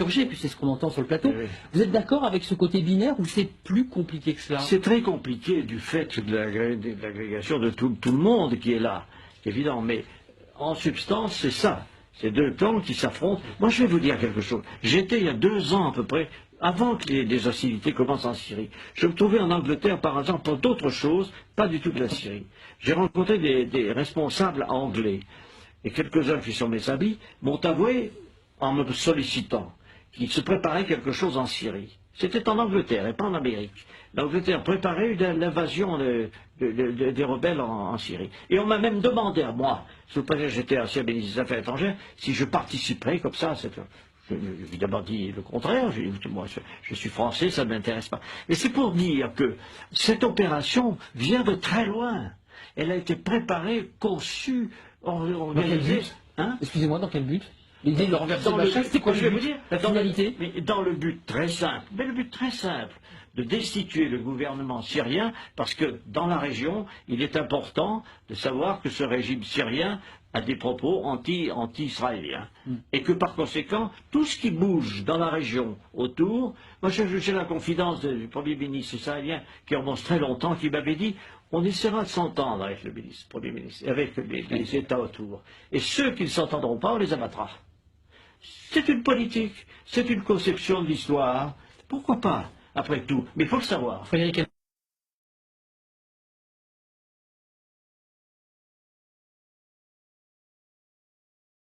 et puis c'est ce qu'on entend sur le plateau. Oui. Vous êtes d'accord avec ce côté binaire ou c'est plus compliqué que cela? C'est très compliqué du fait de l'agrégation de tout le monde qui est là, évident, mais en substance, c'est ça. C'est deux camps qui s'affrontent. Moi, je vais vous dire quelque chose. J'étais il y a 2 ans à peu près, avant que les hostilités commencent en Syrie. Je me trouvais en Angleterre, par exemple, pour d'autres choses, pas du tout de la Syrie. J'ai rencontré des responsables anglais. Et quelques-uns qui sont mes amis m'ont avoué, en me sollicitant, qu'il se préparait quelque chose en Syrie. C'était en Angleterre et pas en Amérique. L'Angleterre préparait l'invasion des rebelles en Syrie. Et on m'a même demandé à moi, sous le président j'étais ancien ministre des Affaires étrangères, si je participerais comme ça. J'ai évidemment dit le contraire. J'ai dit, moi, je suis français, ça ne m'intéresse pas. Mais c'est pour dire que cette opération vient de très loin. Elle a été préparée, conçue, organisée. Hein? Excusez-moi, dans quel but? L'idée de renverser Bachar, c'est quoi, je vais vous dire, la finalité? Mais dans le but très simple, de destituer le gouvernement syrien, parce que dans la région, il est important de savoir que ce régime syrien a des propos anti-israéliens. Et que par conséquent, tout ce qui bouge dans la région autour, moi j'ai la confidence du Premier ministre israélien qui remonte très longtemps, qui m'avait dit on essaiera de s'entendre avec le Premier ministre, avec les États autour. Et ceux qui ne s'entendront pas, on les abattra. C'est une politique, c'est une conception de l'histoire. Pourquoi pas, après tout? Mais il faut le savoir.